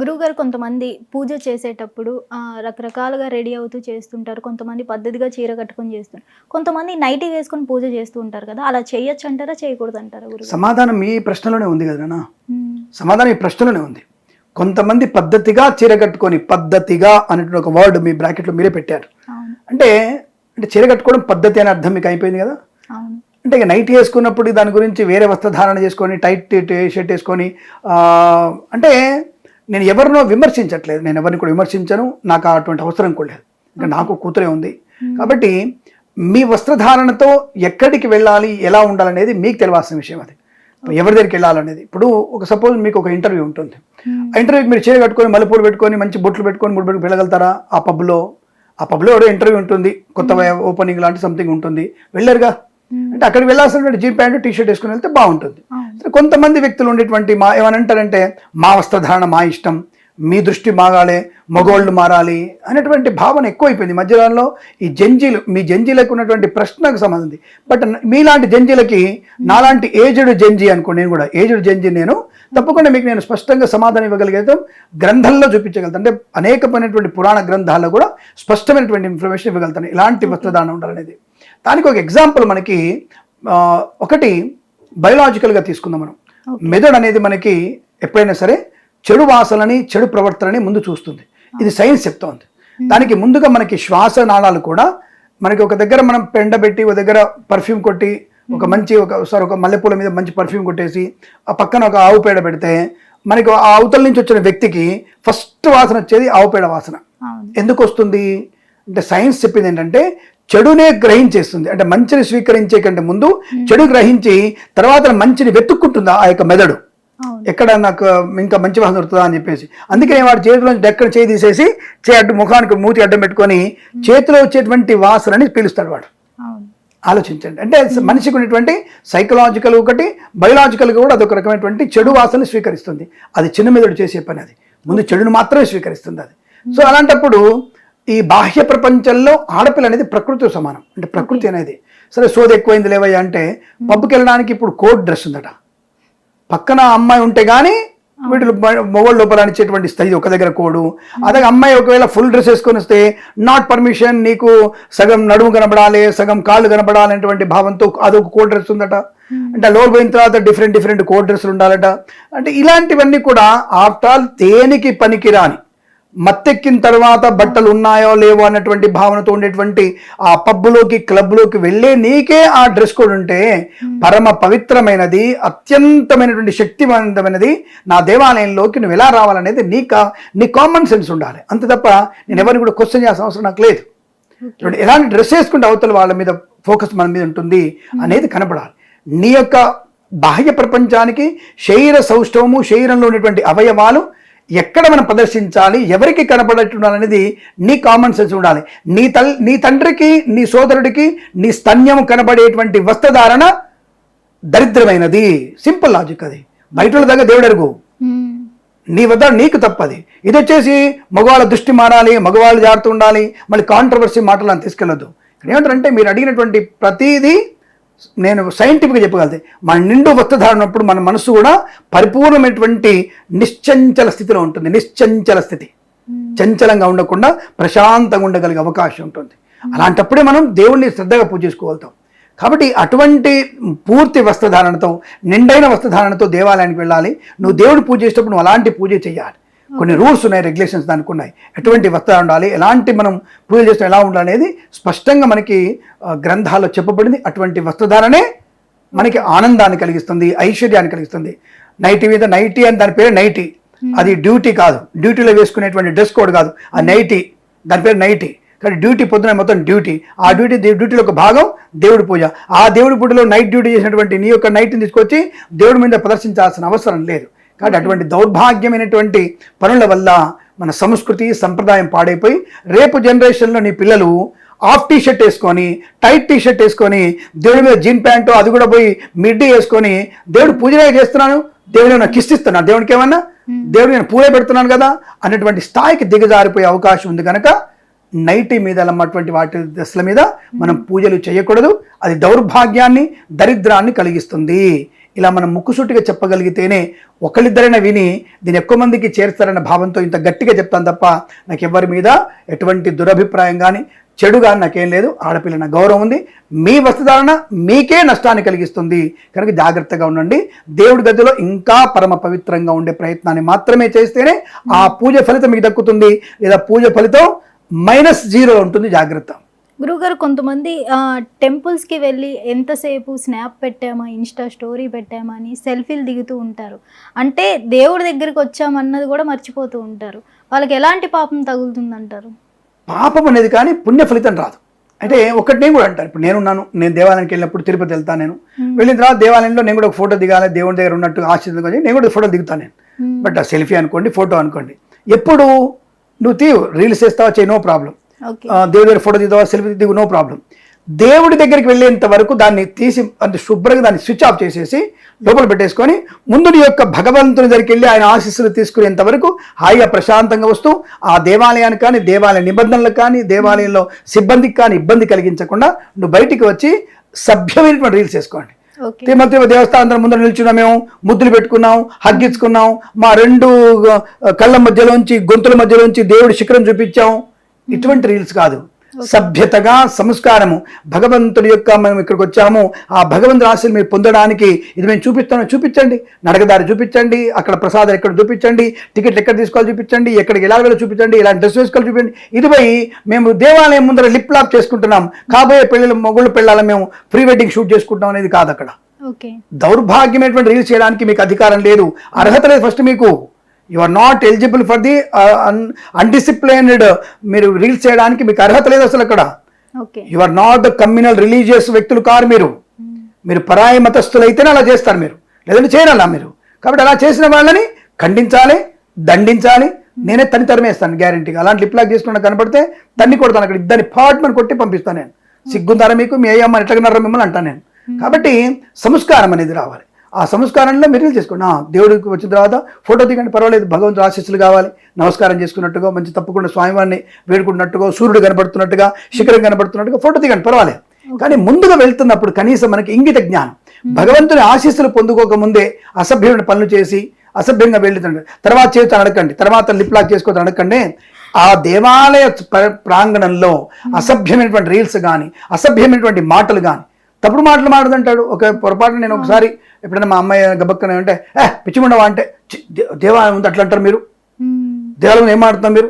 గురువుగారు కొంతమంది పూజ చేసేటప్పుడు రకరకాలుగా రెడీ అవుతూ చేస్తుంటారు. కొంతమంది పద్ధతిగా చీర కట్టుకొని చేస్తుంటారు. కొంతమంది నైటీ వేసుకొని పూజ చేస్తూ ఉంటారు కదా! అలా చేయొచ్చంటారా? చేయకూడదంటారా గురుగారు? సమాధానం మీ ప్రశ్నలోనే ఉంది కదా నాన్న. హ్మ్. సమాధానం ఈ ప్రశ్నలోనే ఉంది. కొంతమంది పద్ధతిగా చీర కట్టుకొని, పద్ధతిగా అనేటువంటి ఒక వర్డ్ మీ బ్రాకెట్లో మీరే పెట్టారు. అవును. అంటే అంటే చీర కట్టుకోవడం పద్ధతి అనే అర్థం మీకు అయిపోయింది కదా. అవును. అంటే ఇక నైట్ వేసుకున్నప్పుడు దాని గురించి వేరే వస్త్రధారణ చేసుకొని టైట్ షర్ట్ వేసుకొని అంటే నేను ఎవరినో విమర్శించట్లేదు, నేను ఎవరిని కూడా విమర్శించను, నాకు అటువంటి అవసరం కూడా లేదు. ఇంకా నాకు కూతురే ఉంది కాబట్టి మీ వస్త్రధారణతో ఎక్కడికి వెళ్ళాలి, ఎలా ఉండాలనేది మీకు తెలియాల్సిన విషయం. అది ఎవరి దగ్గరికి వెళ్ళాలనేది. ఇప్పుడు ఒక సపోజ్ మీకు ఒక ఇంటర్వ్యూ ఉంటుంది. ఆ ఇంటర్వ్యూకి మీరు చీర కట్టుకొని మల్లెపూలు పెట్టుకొని మంచి బొట్లు పెట్టుకొని ముడి పెట్టుకు వెళ్ళగలుగుతారా? ఆ పబ్లో ఎవరో ఇంటర్వ్యూ ఉంటుంది, కొత్త ఓపెనింగ్ లాంటి సంథింగ్ ఉంటుంది, వెళ్ళారుగా. అంటే అక్కడికి వెళ్ళాల్సినటువంటి జీన్ ప్యాంటు టీ షర్ట్ వేసుకుని వెళ్తే బాగుంటుంది. కొంతమంది వ్యక్తులు ఉండేటువంటి ఏమనంటారంటే మా వస్త్రధారణ మా ఇష్టం, మీ దృష్టి మాగాలే, మగోళ్ళు మారాలి అనేటువంటి భావన ఎక్కువైపోయింది మధ్యకాలంలో. ఈ జంజీలు, మీ జంజీలకు ఉన్నటువంటి ప్రశ్నకు సంబంధించి. బట్ మీలాంటి జంజీలకి నాలాంటి ఏజ్డ్ జంజీ అనుకోండి, నేను కూడా ఏజ్డ్ జంజీ, నేను తప్పకుండా మీకు నేను స్పష్టంగా సమాధానం ఇవ్వగలిగేది, గ్రంథంలో చూపించగలుగుతాను. అంటే అనేకమైనటువంటి పురాణ గ్రంథాల్లో కూడా స్పష్టమైనటువంటి ఇన్ఫర్మేషన్ ఇవ్వగలుగుతాను ఎలాంటి వస్త్రధారణ ఉండాలనేది. దానికి ఒక ఎగ్జాంపుల్ మనకి ఒకటి బయోలాజికల్గా తీసుకుందాం మనం. మెదడు అనేది మనకి ఎప్పుడైనా సరే చెడు వాసనని, చెడు ప్రవర్తనని ముందు చూస్తుంది. ఇది సైన్స్ చెప్తోంది. దానికి ముందుగా మనకి శ్వాస నాళాలు కూడా మనకి ఒక దగ్గర మనం పెండబెట్టి, ఒక దగ్గర పర్ఫ్యూమ్ కొట్టి, ఒక మంచి ఒక మల్లెపూల మీద మంచి పర్ఫ్యూమ్ కొట్టేసి ఆ పక్కన ఒక ఆవు పేడ పెడితే మనకి ఆ అవతల నుంచి వచ్చిన వ్యక్తికి ఫస్ట్ వాసన వచ్చేది ఆవు పేడ వాసన. ఎందుకు వస్తుంది అంటే సైన్స్ చెప్పింది ఏంటంటే చెడునే గ్రహించేస్తుంది. అంటే మంచిని స్వీకరించే కంటే ముందు చెడు గ్రహించి తర్వాత మంచిని వెతుక్కుంటుంది ఆ యొక్క మెదడు. ఎక్కడ నాకు ఇంకా మంచి వాసన దొరుకుతుందా అని చెప్పేసి. అందుకనే వాడు చేతిలోంచి ఎక్కడ చేయి తీసేసి అడ్డు ముఖానికి మూతి అడ్డం పెట్టుకొని చేతిలో వచ్చేటువంటి వాసనని పీలుస్తాడు వాడు. ఆలోచించండి. అంటే మనిషికి ఉన్నటువంటి సైకలాజికల్ ఒకటి, బయోలాజికల్గా కూడా అదొక రకమైనటువంటి చెడు వాసనని స్వీకరిస్తుంది. అది చిన్న మెదడు చేసే పని. అది ముందు చెడును మాత్రమే స్వీకరిస్తుంది అది. సో అలాంటప్పుడు ఈ బాహ్య ప్రపంచంలో ఆడపిల్ల అనేది ప్రకృతితో సమానం. అంటే ప్రకృతి అనేది సరే సోది ఎక్కువైంది లేవయ్యా అంటే పబ్కి వెళ్ళడానికి ఇప్పుడు కోడ్ డ్రెస్ ఉందట, పక్కన అమ్మాయి ఉంటే కానీ వీటిలో మొగోళ్ళు లోపల అనిచ్చేటువంటి స్థితి ఒక దగ్గర కోడు. అదే అమ్మాయి ఒకవేళ ఫుల్ డ్రెస్ వేసుకొని వస్తే నాట్ పర్మిషన్, నీకు సగం నడుము కనబడాలి, సగం కాళ్ళు కనబడాలి అనేటువంటి భావంతో అదొక కోడ్ డ్రెస్ ఉందట. అంటే లోపల పోయిన తర్వాత డిఫరెంట్ కోడ్ డ్రెస్సులు ఉండాలట. అంటే ఇలాంటివన్నీ కూడా ఆఫ్టర్ ఆల్ దేనికి పనికిరాని, మత్తెక్కిన తర్వాత బట్టలు ఉన్నాయో లేవో అన్నటువంటి భావనతో ఉండేటువంటి ఆ పబ్బులోకి, క్లబ్లోకి వెళ్ళే నీకే ఆ డ్రెస్ కోడ్ ఉంటే పరమ పవిత్రమైనది, అత్యంతమైనటువంటి శక్తివంతమైనది నా దేవాలయంలోకి నువ్వు ఎలా రావాలనేది నీ కామన్ సెన్స్ ఉండాలి. అంతే తప్ప నేను ఎవరిని కూడా క్వశ్చన్ చేయాల్సిన అవసరం నాకు లేదు. ఎలాంటి డ్రెస్ వేసుకుంటే అవతల వాళ్ళ మీద ఫోకస్ మన మీద ఉంటుంది అనేది కనపడాలి. నీ యొక్క బాహ్య ప్రపంచానికి శరీర సౌష్ఠవము, శరీరంలో ఉన్నటువంటి అవయవాలు ఎక్కడ మనం ప్రదర్శించాలి, ఎవరికి కనపడేటుండాలనేది నీ కామన్ సెన్స్ ఉండాలి. నీ తండ్రికి, నీ సోదరుడికి నీ స్తన్యము కనబడేటువంటి వస్త్రధారణ దరిద్రమైనది. సింపుల్ లాజిక్ అది. బయట దగ్గర దేవుడు అడుగు, నీ వద్ద నీకు తప్పది. ఇది వచ్చేసి మగవాళ్ళ దృష్టి మారాలి, మగవాళ్ళు జాగ్రత్త ఉండాలి, మళ్ళీ కాంట్రవర్సీ మాటలు అని తీసుకెళ్ళొద్దు. ఏమంటారంటే మీరు అడిగినటువంటి ప్రతిదీ నేను సైంటిఫిక్గా చెప్పగలితే మన నిండు వస్త్రధారణ ఉన్నప్పుడు మన మనసు కూడా పరిపూర్ణమైనటువంటి నిశ్చంచల స్థితిలో ఉంటుంది. నిశ్చంచల స్థితి, చంచలంగా ఉండకుండా ప్రశాంతంగా ఉండగలిగే అవకాశం ఉంటుంది. అలాంటప్పుడే మనం దేవుణ్ణి శ్రద్ధగా పూజ చేసుకోగలుగుతాం. కాబట్టి అటువంటి పూర్తి వస్త్రధారణతో, నిండైన వస్త్రధారణతో దేవాలయానికి వెళ్ళాలి. నువ్వు దేవుడు పూజ చేసేటప్పుడు నువ్వు అలాంటి పూజ చేయాలి. కొన్ని రూల్స్ ఉన్నాయి, రెగ్యులేషన్స్ దానికి ఉన్నాయి. ఎటువంటి వస్త్రాలు ఉండాలి, ఎలాంటి మనం పూజ చేస్తే ఎలా ఉండాలనేది స్పష్టంగా మనకి గ్రంథాల్లో చెప్పబడింది. అటువంటి వస్త్రధారణే మనకి ఆనందాన్ని కలిగిస్తుంది, ఐశ్వర్యాన్ని కలిగిస్తుంది. నైటీ మీద నైటీ అని దాని పేరు నైటీ. అది డ్యూటీ కాదు, డ్యూటీలో వేసుకునేటువంటి డ్రెస్ కోడ్ కాదు ఆ నైటీ. దాని పేరు నైటీ. కానీ డ్యూటీ పొద్దున మొత్తం డ్యూటీ. ఆ డ్యూటీలో ఒక భాగం దేవుడి పూజ. ఆ దేవుడి పూజలో నైట్ డ్యూటీ చేసినటువంటి నీ యొక్క నైట్ని తీసుకొచ్చి దేవుడి మీద ప్రదర్శించాల్సిన అవసరం లేదు. కాబట్టి అటువంటి దౌర్భాగ్యమైనటువంటి పనుల వల్ల మన సంస్కృతి, సంప్రదాయం పాడైపోయి రేపు జనరేషన్లో నీ పిల్లలు హాఫ్ టీ షర్ట్ వేసుకొని, టైట్ టీ షర్ట్ వేసుకొని, దేవుడి మీద జీన్ ప్యాంటు అది కూడా పోయి మిడ్డీ వేసుకొని దేవుడు పూజనే చేస్తున్నాను, దేవుడు నాకు కిస్తిస్తున్నాను, దేవుడికి ఏమన్నా దేవుడు నేను పూజ పెడుతున్నాను కదా అన్నటువంటి స్థాయికి దిగజారిపోయే అవకాశం ఉంది. కనుక నైటీ మీద అన్నటువంటి వాటి దశల మీద మనం పూజలు చేయకూడదు. అది దౌర్భాగ్యాన్ని, దరిద్రాన్ని కలిగిస్తుంది. ఇలా మనం ముక్కుసూటిగా చెప్పగలిగితేనే ఒకళ్ళిద్దరైనా విని దీన్ని ఎక్కువ మందికి చేరుస్తారన్న భావంతో ఇంత గట్టిగా చెప్తాను తప్ప నాకు ఎవరి మీద ఎటువంటి దురభిప్రాయం కానీ చెడుగా నాకేం లేదు. ఆడపిల్ల నా గౌరవం ఉంది. మీ వస్త్రధారణ మీకే నష్టాన్ని కలిగిస్తుంది కనుక జాగ్రత్తగా ఉండండి. దేవుడి గదిలో ఇంకా పరమ పవిత్రంగా ఉండే ప్రయత్నాన్ని మాత్రమే చేస్తేనే ఆ పూజ ఫలితం మీకు దక్కుతుంది. లేదా పూజ ఫలితం -0 ఉంటుంది. జాగ్రత్త. గురువుగారు, కొంతమంది టెంపుల్స్కి వెళ్ళి ఎంతసేపు స్నాప్ పెట్టామా, ఇన్స్టా స్టోరీ పెట్టామా అని సెల్ఫీలు దిగుతూ ఉంటారు. అంటే దేవుడి దగ్గరికి వచ్చామన్నది కూడా మర్చిపోతూ ఉంటారు. వాళ్ళకి ఎలాంటి పాపం తగులుతుందంటారు? పాపం అనేది కానీ పుణ్య ఫలితం రాదు. అంటే ఒకటి నేను కూడా అంటాను. ఇప్పుడు నేను దేవాలయానికి వెళ్ళినప్పుడు తిరుపతి వెళ్తాను. నేను వెళ్ళిన తర్వాత దేవాలయంలో నేను కూడా ఒక ఫోటో దిగాలి, దేవుడి దగ్గర ఉన్నట్టు ఆశీర్వాదం నేను కూడా ఫోటో దిగుతాను నేను. బట్ ఆ సెల్ఫీ అనుకోండి, ఫోటో అనుకోండి, ఎప్పుడు నువ్వు రీల్స్ చేస్తావా చేయి, నో ప్రాబ్లం. దేవుడి దగ్గర ఫోటో దిగుతావా, సెల్ఫీ దిగు, నో ప్రాబ్లం. దేవుడి దగ్గరికి వెళ్ళేంత వరకు దాన్ని తీసి అంత శుభ్రంగా దాన్ని స్విచ్ ఆఫ్ చేసేసి లోపల పెట్టేసుకొని ముందు నీ యొక్క భగవంతుని దగ్గరికి వెళ్ళి ఆయన ఆశీస్సులు తీసుకునేంత వరకు హాయిగా ప్రశాంతంగా వస్తూ ఆ దేవాలయానికి కానీ, దేవాలయ నిబంధనలకు కానీ, దేవాలయంలో సిబ్బందికి కానీ ఇబ్బంది కలిగించకుండా నువ్వు బయటికి వచ్చి సభ్యమైనటువంటి రీల్స్ వేసుకోండి. తిరుమల దేవస్థానం ముందర నిల్చున్నాం, మేము ముద్దులు పెట్టుకున్నాం, హగ్గించుకున్నాం, మా 2 కళ్ళ మధ్యలోంచి గొంతుల మధ్యలోంచి దేవుడి శిఖరం చూపించాం. ఇటువంటి రీల్స్ కాదు. సభ్యతగా, సంస్కారము, భగవంతుడి యొక్క మనం ఇక్కడికి వచ్చాము, ఆ భగవంతుడి ఆశలు మీరు పొందడానికి ఇది మేము చూపిస్తాను, చూపించండి. నడకదారి చూపించండి, అక్కడ ప్రసాదం ఎక్కడ చూపించండి, టికెట్లు ఎక్కడ తీసుకోవాలి చూపించండి, ఎక్కడికి ఎలా వెళ్ళి చూపించండి, ఇలాంటి డ్రెస్ వేసుకోవాలి చూపించండి. ఇది పోయి మేము దేవాలయం ముందర లిప్ లాప్ చేసుకుంటున్నాం, కాబోయే పెళ్ళిళ్ళు మొగుళ్ళు పెళ్ళాలని మేము ప్రీ వెడ్డింగ్ షూట్ చేసుకుంటాం అనేది కాదు. అక్కడ దౌర్భాగ్యమైనటువంటి రీల్స్ చేయడానికి మీకు అధికారం లేదు, అర్హత లేదు. ఫస్ట్ మీకు you are not eligible for the undisciplined. మీరు రీల్స్ చేయడానికి మీకు అర్హత లేదు అసలు. అక్కడ you are not the communal religious వ్యక్తులు కారు మీరు. మీరు పరాయి మతస్థులు అయితేనే అలా చేస్తారు మీరు, లేదంటే చేయరలా మీరు. కాబట్టి అలా చేసిన వాళ్ళని ఖండించాలి, దండించాలి. నేనే తరిమేస్తాను గ్యారెంటీగా. అలాంటి లిప్ లాక్ చేసుకున్న కనపడితే తన్ని కొడతాను. అక్కడ ఇద్దరిని పాట్మని కొట్టి పంపిస్తాను నేను. సిగ్గుందారా మీకు, మీ అయ్యమ్మ ఎట్లగన్నారా మిమ్మల్ని అంటాను నేను. కాబట్టి సంస్కారం అనేది రావాలి. ఆ సంస్కారంలో మీరు చేసుకోండి. దేవుడికి వచ్చిన తర్వాత ఫోటో దిగండి, పర్వాలేదు. భగవంతుడు ఆశీస్సులు కావాలి, నమస్కారం చేసుకున్నట్టుగా, మంచి తప్పకుండా స్వామివారిని వేడుకున్నట్టుగా, సూర్యుడు కనబడుతున్నట్టుగా, శిఖరం కనబడుతున్నట్టుగా ఫోటో దిగండి, పర్వాలేదు. కానీ ముందుగా వెళ్తున్నప్పుడు కనీసం మనకి ఇంగిత జ్ఞానం, భగవంతుని ఆశీస్సులు పొందుకోకముందే అసభ్యమైన పనులు చేసి అసభ్యంగా వెళ్తుండే తర్వాత చేతి అడగండి, తర్వాత లిప్ లాక్ చేసుకోవద్దు అడగండి. ఆ దేవాలయ ప్రాంగణంలో అసభ్యమైనటువంటి రీల్స్ కానీ, అసభ్యమైనటువంటి మాటలు కానీ, తప్పుడు మాటలు మాట్లాడుతుంటాడు. ఒక పొరపాటు నేను ఒకసారి ఎప్పుడైనా మా అమ్మాయి గబక్కన అంటే పిచ్చిమండవా అంటే, దేవాలయం ఉంది అట్లా అంటారు మీరు, దేవాలయం ఏం మాట్లాడుతున్నారు మీరు,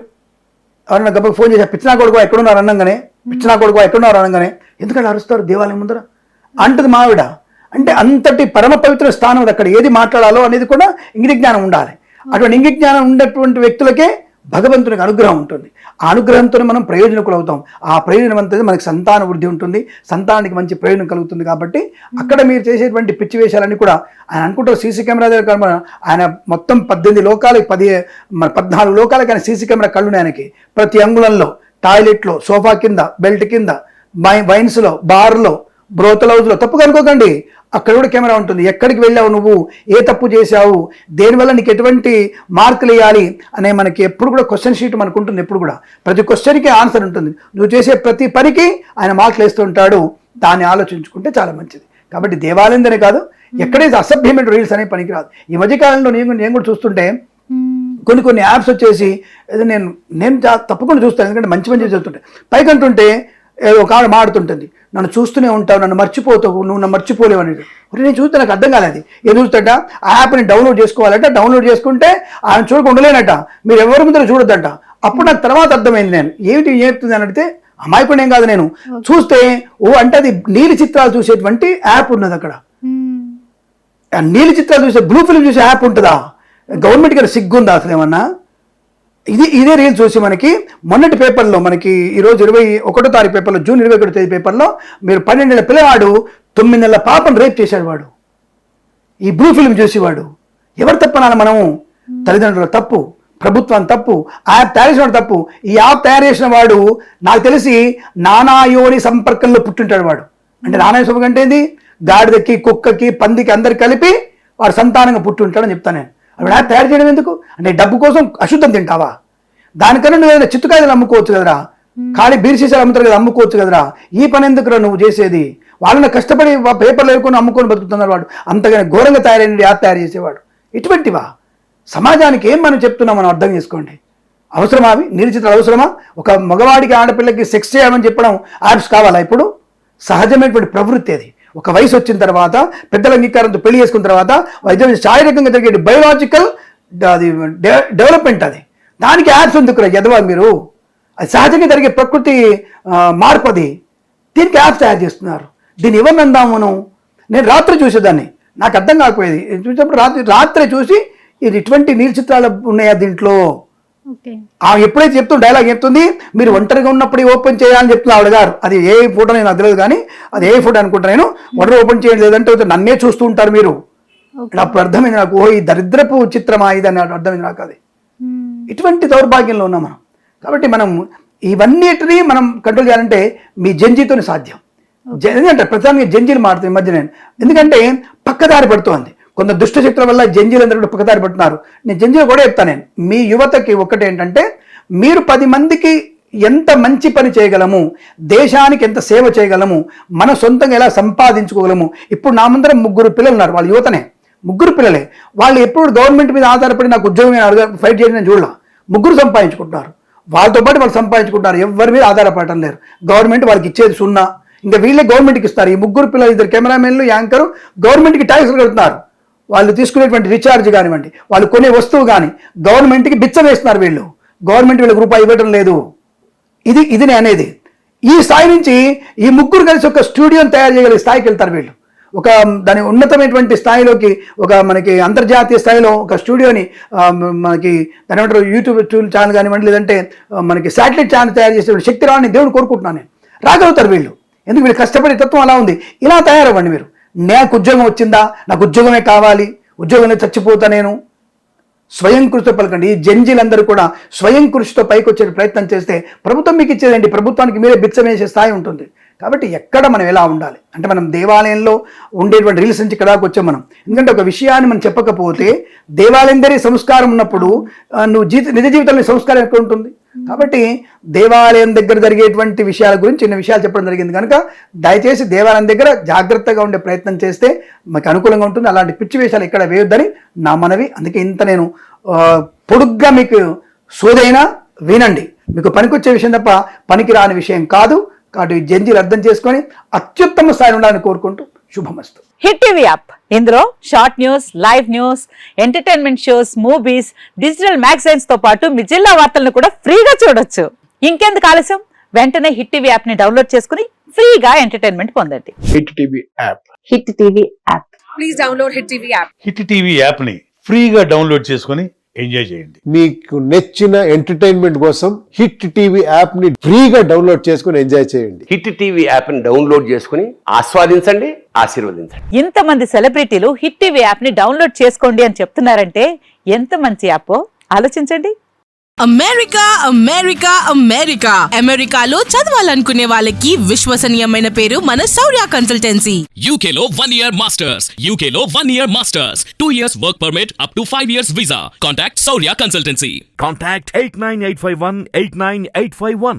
ఎవరన్నా గబక్క ఫోన్ చేసి పిచ్చినా కొడుకు ఎక్కడున్నారు అనగానే, పిచ్చినా కొడుకు ఎక్కడున్నారు అనగానే ఎందుకంటే అరుస్తారు దేవాలయం ముందర అంటది మావిడ. అంటే అంతటి పరమ పవిత్ర స్థానం అక్కడ, ఏది మాట్లాడాలో అనేది కూడా ఇంగిత జ్ఞానం ఉండాలి. అటువంటి ఇంగిత జ్ఞానం ఉన్నటువంటి వ్యక్తులకే భగవంతునికి అనుగ్రహం ఉంటుంది. ఆ అనుగ్రహంతో మనం ప్రయోజనకులు అవుతాం. ఆ ప్రయోజనం అంతా మనకి సంతాన వృద్ధి ఉంటుంది, సంతానానికి మంచి ప్రయోజనం కలుగుతుంది. కాబట్టి అక్కడ మీరు చేసేటువంటి పిచ్చి వేషాలన్నీ కూడా ఆయన అనుకుంటారు. సీసీ కెమెరా దగ్గర ఆయన మొత్తం 18 లోకాలకి 14 లోకాలకి ఆయన సీసీ కెమెరా కళ్ళునే ఆయనకి. ప్రతి అంగుళంలో, టాయిలెట్లో, సోఫా కింద, బెల్ట్ కింద, వైన్స్లో, బార్లో, బ్రోతల్ హౌస్లో, తప్పుగా అనుకోకండి, అక్కడ కూడా కెమెరా ఉంటుంది. ఎక్కడికి వెళ్ళావు నువ్వు, ఏ తప్పు చేశావు, దేనివల్ల నీకు ఎటువంటి మార్కులు వేయాలి అనే మనకి ఎప్పుడు కూడా క్వశ్చన్ షీట్ మనకు ఉంటుంది. ఎప్పుడు కూడా ప్రతి క్వశ్చన్కి ఆన్సర్ ఉంటుంది. నువ్వు చేసే ప్రతి పనికి ఆయన మార్కులు వేస్తూ ఉంటాడు. దాన్ని ఆలోచించుకుంటే చాలా మంచిది. కాబట్టి దేవాలయందనే కాదు, ఎక్కడైతే అసభ్యమైన రీల్స్ అనే పనికి రాదు. ఈ మధ్యకాలంలో నేను కూడా చూస్తుంటే కొన్ని యాప్స్ వచ్చేసి నేను తప్పకుండా చూస్తాను, ఎందుకంటే మంచి చదువుతుంటాయి. పైకంటుంటే ఒక ఆవిడ మాడుతుంటుంది, నన్ను చూస్తూనే ఉంటావు, నన్ను మర్చిపోతావు, నువ్వు నన్ను మర్చిపోలేవు అనేది. నేను చూస్తే నాకు అర్థం కాలేదు. ఏం చూస్తాట, ఆ యాప్ని డౌన్లోడ్ చేసుకోవాలంట, డౌన్లోడ్ చేసుకుంటే ఆయన చూడకుండా ఉండలేనట, మీరు ఎవరి ముందర చూడొద్దంట. అప్పుడు నాకు తర్వాత అర్థమైంది. నేను ఏమిటి చెప్తుంది అని అడిగితే అమాయకుడు ఏం కాదు, నేను చూస్తే అంటే అది నీలి చిత్రాలు చూసేటువంటి యాప్ ఉన్నది అక్కడ. నీలి చిత్రాలు చూసే, బ్లూ ఫిల్మ్ చూసే యాప్ ఉంటుందా? గవర్నమెంట్ గారు సిగ్గుందా అసలు ఏమన్నా? ఇదే రీల్ చూసి మనకి మొన్నటి పేపర్లో, మనకి ఈరోజు 21వ తారీఖు పేపర్లో, జూన్ 21వ తేదీ పేపర్లో, మీరు 12 ఏళ్ల పిల్లవాడు 9 నెలల పాపను రేప్ చేశాడు. వాడు ఈ బ్లూ ఫిల్మ్ చూసేవాడు. ఎవరు తప్పనాలి? మనము తల్లిదండ్రుల తప్పు, ప్రభుత్వం తప్పు, యాప్ తయారు చేసిన తప్పు. ఈ యాప్ తయారు చేసిన వాడు నాకు తెలిసి నానాయోని సంపర్కంలో పుట్టింటాడు వాడు. అంటే నానాయ సంపర్కం అంటే ఏంది? గాడిదకి, కుక్కకి, పందికి అందరికి కలిపి వాడు సంతానంగా పుట్టి ఉంటాడని చెప్తాను నేను. అప్పుడు యాప్ తయారు చేయడం ఎందుకు? అంటే డబ్బు కోసం అశుద్ధం తింటావా? దానికన్నా నువ్వు ఏదైనా చిత్తుకాయలు అమ్ముకోవచ్చు కదరా, ఖాళీ బీర్ సీసాలు అమ్ముతారు కదా, అమ్ముకోవచ్చు కదరా. ఈ పని ఎందుకురా నువ్వు చేసేది? వాళ్ళని కష్టపడి పేపర్లు వేసుకొని అమ్ముకొని బతుకుతున్నారు వాడు. అంతగానే ఘోరంగా తయారైన యాప్ తయారు చేసేవాడు. ఇటువంటివా సమాజానికి ఏం మనం చెప్తున్నాం మనం అర్థం చేసుకోండి. అవసరమా అవి నీలి చిత్రాలు అవసరమా? ఒక మగవాడికి ఆడపిల్లకి సెక్స్ చేయమని చెప్పడం యాప్స్ కావాలా? ఇప్పుడు సహజమైనటువంటి ప్రవృత్తి అది. ఒక వయసు వచ్చిన తర్వాత పెద్దల అంగీకారంతో పెళ్లి చేసుకున్న తర్వాత శారీరకంగా జరిగే బయోలాజికల్ అది డెవలప్మెంట్ అది. దానికి యాప్స్ ఎందుకు ఎదవా మీరు? అది సహజంగా జరిగే ప్రకృతి మార్పు అది. దీనికి యాప్స్ తయారు చేస్తున్నారు. దీన్ని ఎవరిని అందాం మనం? నేను రాత్రి చూసేదాన్ని, నాకు అర్థం కాకపోయేది. చూసినప్పుడు రాత్రి చూసి ఇది ఇటువంటి నీలి చిత్రాలు ఉన్నాయా దీంట్లో? ఎప్పుడైతే డైలాగ్ చెప్తుంది, మీరు ఒంటరిగా ఉన్నప్పుడు ఓపెన్ చేయాలని చెప్తుంది ఆవిడ గారు. అది ఏ ఫోటో నేను నాకు తెలియదు, కానీ అది ఏ ఫోటో అనుకుంటా నేను. ఒంటరి ఓపెన్ చేయండి, లేదంటే నన్నే చూస్తూ ఉంటారు మీరు. అప్పుడు అర్థమైంది నాకు, ఈ దరిద్రపు చిత్రమా ఇది అని అర్థమైంది నాకు. అది ఇటువంటి దౌర్భాగ్యంలో ఉన్నాం మనం. కాబట్టి మనం ఇవన్నిటినీ మనం కంట్రోల్ చేయాలంటే మీ జంజీతోనే సాధ్యం. ఎందుకంటే ప్రధానంగా జంజీలు మారుతాయి ఈ మధ్య. నేను ఎందుకంటే పక్కదారి పడుతోంది. కొంత దుష్ట శక్తుల వల్ల జంజీలందరూ కూడా పక్కదారి పడుతున్నారు. నేను జంజీలు కూడా చెప్తాను. నేను మీ యువతకి ఒకటి ఏంటంటే, మీరు 10 మందికి ఎంత మంచి పని చేయగలము, దేశానికి ఎంత సేవ చేయగలము, మన సొంతంగా ఎలా సంపాదించుకోగలము. ఇప్పుడు నా ముందర 3 పిల్లలు ఉన్నారు, వాళ్ళ యువతనే 3 పిల్లలే. వాళ్ళు ఎప్పుడు గవర్నమెంట్ మీద ఆధారపడి నాకు ఉద్యోగం ఫైట్ చేయడం నేను చూడాల. 3 సంపాదించుకుంటున్నారు, వాళ్ళతో పాటు వాళ్ళు సంపాదించుకుంటారు. ఎవరి మీద ఆధారపడటం లేరు. గవర్నమెంట్ వాళ్ళకి ఇచ్చేది 0. ఇంకా వీళ్ళే గవర్నమెంట్కి ఇస్తారు. ఈ 3 పిల్లలు, 2 కెమెరామెన్లు, యాంకరు గవర్నమెంట్కి ట్యాక్స్లు కడుతున్నారు. వాళ్ళు తీసుకునేటువంటి రీఛార్జ్ కానివ్వండి, వాళ్ళు కొనే వస్తువు కానీ గవర్నమెంట్కి బిచ్చం వేస్తున్నారు. వీళ్ళు గవర్నమెంట్ వీళ్ళకి రూపాయి ఇవ్వడం లేదు. ఇది నేను అనేది. ఈ స్థాయి నుంచి ఈ 3 కలిసి ఒక స్టూడియోని తయారు చేయగలిగే స్థాయికి వెళ్తారు వీళ్ళు. ఒక దాని ఉన్నతమైనటువంటి స్థాయిలోకి, ఒక మనకి అంతర్జాతీయ స్థాయిలో ఒక స్టూడియోని, మనకి దాని ఏమంటారు యూట్యూబ్ ఛానల్ కానివ్వండి, లేదంటే మనకి శాటిలైట్ ఛానల్ తయారు చేసే శక్తి రావాలని దేవుడు కోరుకుంటున్నాను నేను. రాగలుగుతారు వీళ్ళు. ఎందుకు? వీళ్ళు కష్టపడే తత్వం అలా ఉంది. ఇలా తయారవ్వండి మీరు. నాకు ఉద్యోగం వచ్చిందా, నాకు ఉద్యోగమే కావాలి, ఉద్యోగంలో చచ్చిపోతా నేను. స్వయం కృషితో పలకండి. ఈ జంజీలందరూ కూడా స్వయం కృషితో పైకి వచ్చే ప్రయత్నం చేస్తే ప్రభుత్వం మీకు ఇచ్చేదండి. ప్రభుత్వానికి మీరే బిచ్చం వేసే స్థాయి ఉంటుంది. కాబట్టి ఎక్కడ మనం ఎలా ఉండాలి అంటే, మనం దేవాలయంలో ఉండేటువంటి రీల్స్ నుంచి ఇక్కడ దాకా వచ్చాం మనం. ఎందుకంటే ఒక విషయాన్ని మనం చెప్పకపోతే, దేవాలయం దగ్గర సంస్కారం ఉన్నప్పుడు నువ్వు నిజ జీవితంలో సంస్కారం ఎక్కడ ఉంటుంది? కాబట్టి దేవాలయం దగ్గర జరిగేటువంటి విషయాల గురించి చిన్న విషయాలు చెప్పడం జరిగింది కనుక దయచేసి దేవాలయం దగ్గర జాగ్రత్తగా ఉండే ప్రయత్నం చేస్తే మనకు అనుకూలంగా ఉంటుంది. అలాంటి పిచ్చి వేషాలు ఇక్కడ వేయొద్దని నా మనవి. అందుకే ఇంత నేను పొడుగ్గా మీకు సోదైనా వినండి. మీకు పనికొచ్చే విషయం తప్ప పనికి రాని విషయం కాదు. కాబట్టి జంజీలు అర్థం చేసుకొని అత్యుత్తమ స్థాయిలో ఉండాలని కోరుకుంటూ శుభమస్తు. హిట్ టీవీ యాప్, ఇందులో short news, live news, entertainment shows, movies, digital magazines తో పాటు మీ జిల్లా వార్తలను కూడా ఫ్రీగా చూడొచ్చు. ఇంకెందుకు ఆలస్యం? వెంటనే హిట్ టీవీ యాప్ ని డౌన్లోడ్ చేసుకుని ఫ్రీగా ఎంటర్టైన్మెంట్ పొందండి. Hit TV app. Hit TV app. Please download hit TV app. Hit TV app ని ఫ్రీగా డౌన్లోడ్ చేసుకుని ఎంజాయ్ చేయండి. మీకు నచ్చిన ఎంటర్టైన్మెంట్ కోసం హిట్ టీవీ యాప్ ని ఫ్రీగా డౌన్లోడ్ చేసుకుని ఎంజాయ్ చేయండి. హిట్ టీవీ యాప్ ని డౌన్లోడ్ చేసుకుని ఆస్వాదించండి, ఆశీర్వదించండి. ఇంతమంది సెలబ్రిటీలు హిట్ టీవీ యాప్ ని డౌన్లోడ్ చేసుకోండి అని చెప్తున్నారంటే ఎంత మంచి యాప్ ఆలోచించండి. అమెరికా అమెరికా అమెరికా అమెరికాలో చదవాలనుకునే వాళ్ళకి విశ్వసనీయమైన పేరు మన శౌర్య కన్సల్టెన్సీ. UK లో 1 year masters. UK లో 1 year masters. 2 years work permit up to 5 years visa. Contact Saurya Consultancy. Contact 89851 89851.